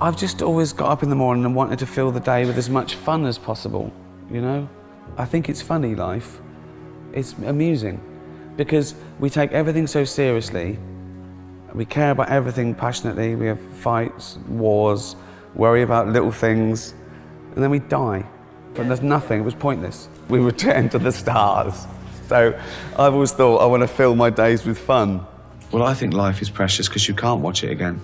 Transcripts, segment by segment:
I've just always got up in the morning and wanted to fill the day with as much fun as possible, you know? I think it's funny, life. It's amusing, because we take everything so seriously, we care about everything passionately, we have fights, wars, worry about little things, and then we die. But there's nothing, it was pointless. We return to the stars. So I've always thought I want to fill my days with fun. Well, I think life is precious because you can't watch it again.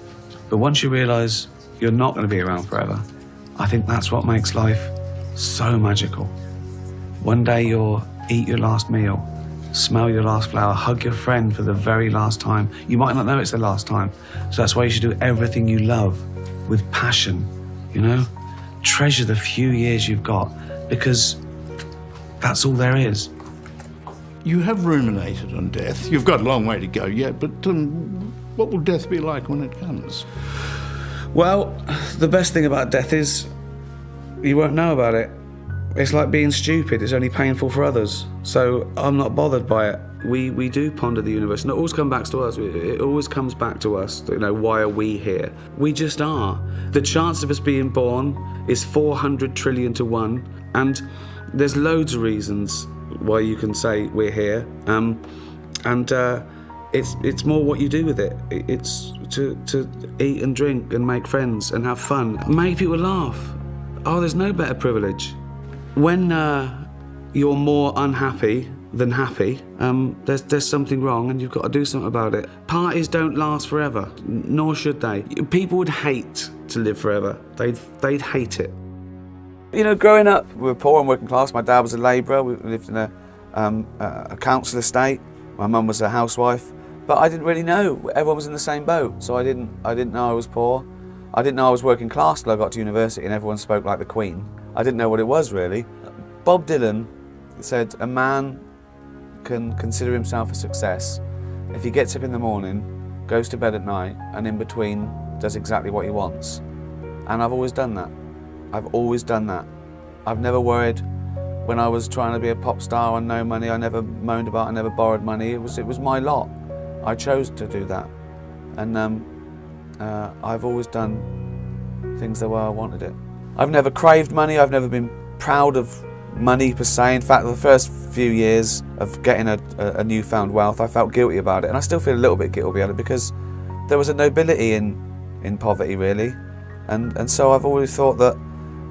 But once you realise you're not going to be around forever, I think that's what makes life so magical. One day you'll eat your last meal, smell your last flower, hug your friend for the very last time. You might not know it's the last time. So that's why you should do everything you love with passion, you know? Treasure the few years you've got, because that's all there is. You have ruminated on death. You've got a long way to go yet, but what will death be like when it comes? Well, the best thing about death is you won't know about it. It's like being stupid, it's only painful for others. So I'm not bothered by it. We do ponder the universe, and it always comes back to us. It always comes back to us, you know, why are we here? We just are. The chance of us being born is 400 trillion to 1, and there's loads of reasons why you can say we're here. It's more what you do with it. It's to eat and drink and make friends and have fun. Make people laugh. Oh, there's no better privilege. When you're more unhappy than happy, there's something wrong and you've got to do something about it. Parties don't last forever, nor should they. People would hate to live forever. They'd hate it. You know, growing up, we were poor and working class. My dad was a labourer. We lived in a council estate. My mum was a housewife. But I didn't really know. Everyone was in the same boat, so I didn't know I was poor. I didn't know I was working class till I got to university and everyone spoke like the Queen. I didn't know what it was, really. Bob Dylan said a man can consider himself a success if he gets up in the morning, goes to bed at night, and in between does exactly what he wants. And I've always done that. I've always done that. I've never worried when I was trying to be a pop star on no money. I never moaned about, I never borrowed money. It was my lot. I chose to do that. And I've always done things the way I wanted it. I've never craved money. I've never been proud of money per se. In fact, the first few years of getting a newfound wealth, I felt guilty about it. And I still feel a little bit guilty about it because there was a nobility in poverty, really. And so I've always thought that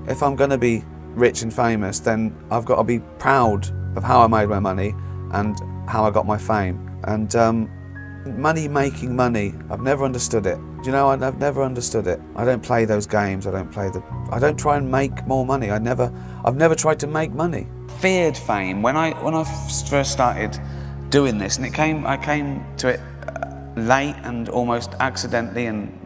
if I'm going to be rich and famous, then I've got to be proud of how I made my money and how I got my fame. And money making money, I've never understood it. Do you know, I've never understood it. I don't play those games. I don't try and make more money. I've never tried to make money. Feared fame when I first started doing this, and I came to it late and almost accidentally, and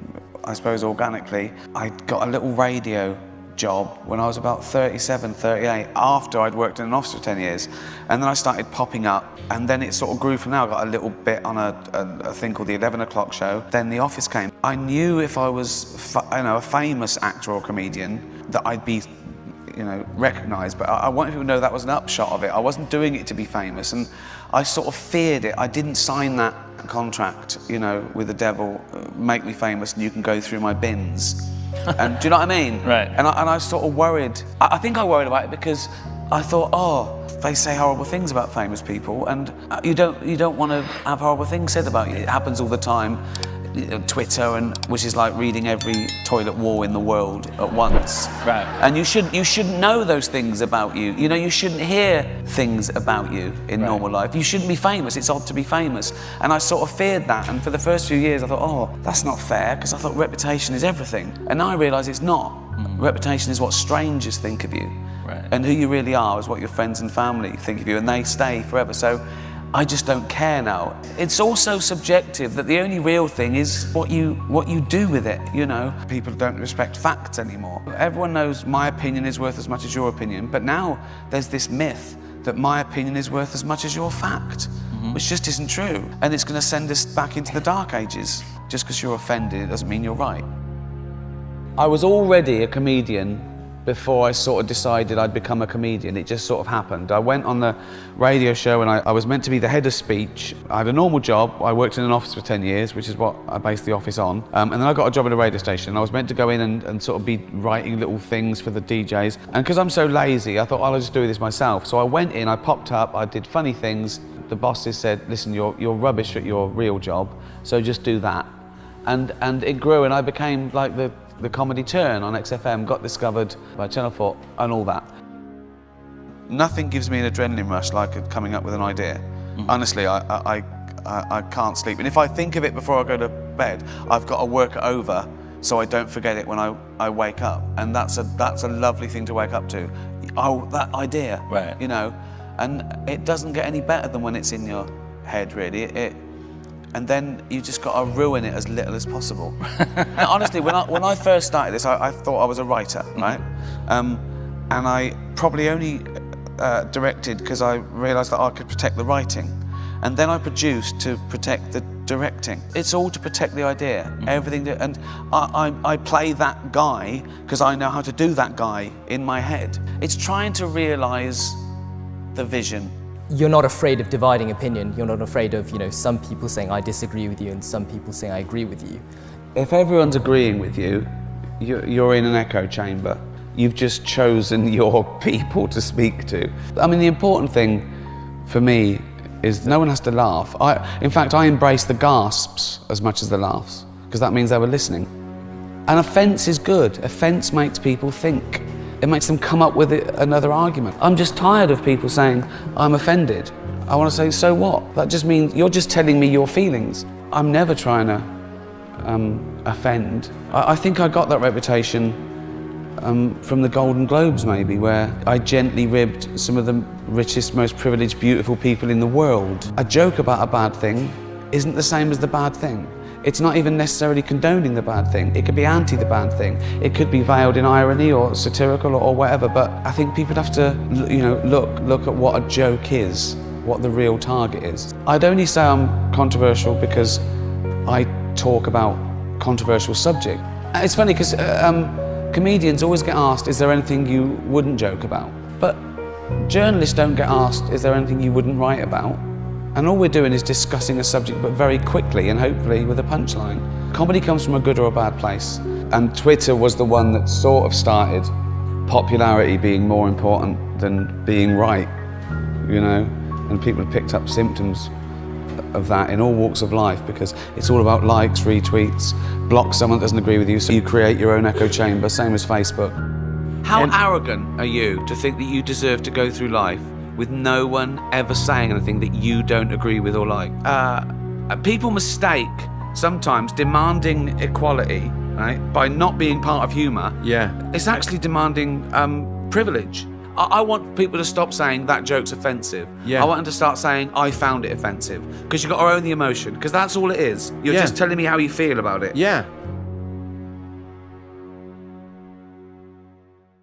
I suppose organically. I got a little radio job when I was about 37, 38, after I'd worked in an office for 10 years. And then I started popping up, and then it sort of grew from there. I got a little bit on a thing called the 11 o'clock show. Then The Office came. I knew if I was a famous actor or comedian that I'd be recognised, but I wanted people to know that was an upshot of it. I wasn't doing it to be famous, and I sort of feared it. I didn't sign that contract, with the devil, make me famous and you can go through my bins. And do you know what I mean? Right. And I sort of worried. I think I worried about it because I thought, they say horrible things about famous people, and you don't want to have horrible things said about you. It happens all the time. Twitter, which is like reading every toilet wall in the world at once. Right. And you shouldn't know those things about you. You shouldn't hear things about you in normal life. You shouldn't be famous. It's odd to be famous. And I sort of feared that. And for the first few years, I thought, that's not fair, because I thought reputation is everything. And now I realise it's not. Reputation is what strangers think of you. Right. And who you really are is what your friends and family think of you, and they stay forever. So I just don't care now. It's also subjective, that the only real thing is what you do with it, People don't respect facts anymore. Everyone knows my opinion is worth as much as your opinion, but now there's this myth that my opinion is worth as much as your fact, which just isn't true. And it's going to send us back into the dark ages. Just because you're offended, it doesn't mean you're right. I was already a comedian before I sort of decided I'd become a comedian. It just sort of happened. I went on the radio show and I was meant to be the head of speech. I had a normal job. I worked in an office for 10 years, which is what I based the office on. And then I got a job at a radio station. I was meant to go in and sort of be writing little things for the DJs. And because I'm so lazy, I thought, I'll just do this myself. So I went in, I popped up, I did funny things. The bosses said, listen, you're rubbish at your real job, so just do that. And it grew, and I became like the comedy turn on XFM, got discovered by Channel 4 and all that. Nothing gives me an adrenaline rush like coming up with an idea. Honestly, I can't sleep. And if I think of it before I go to bed, I've got to work it over so I don't forget it when I wake up. And that's a lovely thing to wake up to. Oh, that idea, right. You know? And it doesn't get any better than when it's in your head, really. And then you just got to ruin it as little as possible. Now, honestly, when I first started this, I thought I was a writer, right? And I probably only directed because I realised that I could protect the writing. And then I produced to protect the directing. It's all to protect the idea, everything. And I play that guy because I know how to do that guy in my head. It's trying to realise the vision. You're not afraid of dividing opinion. You're not afraid of, some people saying I disagree with you and some people saying I agree with you. If everyone's agreeing with you, you're in an echo chamber. You've just chosen your people to speak to. I mean, the important thing for me is no one has to laugh. In fact, I embrace the gasps as much as the laughs, because that means they were listening. And offence is good. Offence makes people think. It makes them come up with another argument. I'm just tired of people saying, I'm offended. I want to say, so what? That just means you're just telling me your feelings. I'm never trying to offend. I think I got that reputation from the Golden Globes, maybe, where I gently ribbed some of the richest, most privileged, beautiful people in the world. A joke about a bad thing isn't the same as the bad thing. It's not even necessarily condoning the bad thing. It could be anti the bad thing. It could be veiled in irony or satirical or whatever, but I think people have to, look at what a joke is, what the real target is. I'd only say I'm controversial because I talk about controversial subject. It's funny because comedians always get asked, is there anything you wouldn't joke about? But journalists don't get asked, is there anything you wouldn't write about? And all we're doing is discussing a subject, but very quickly and hopefully with a punchline. Comedy comes from a good or a bad place. And Twitter was the one that sort of started popularity being more important than being right, And people have picked up symptoms of that in all walks of life because it's all about likes, retweets, block someone that doesn't agree with you, so you create your own echo chamber, same as Facebook. How arrogant are you to think that you deserve to go through life with no one ever saying anything that you don't agree with or like? People mistake sometimes demanding equality, right, by not being part of humour. Yeah. It's actually demanding privilege. I want people to stop saying that joke's offensive. Yeah. I want them to start saying I found it offensive, because you've got to own the emotion, because that's all it is. You're just telling me how you feel about it. Yeah.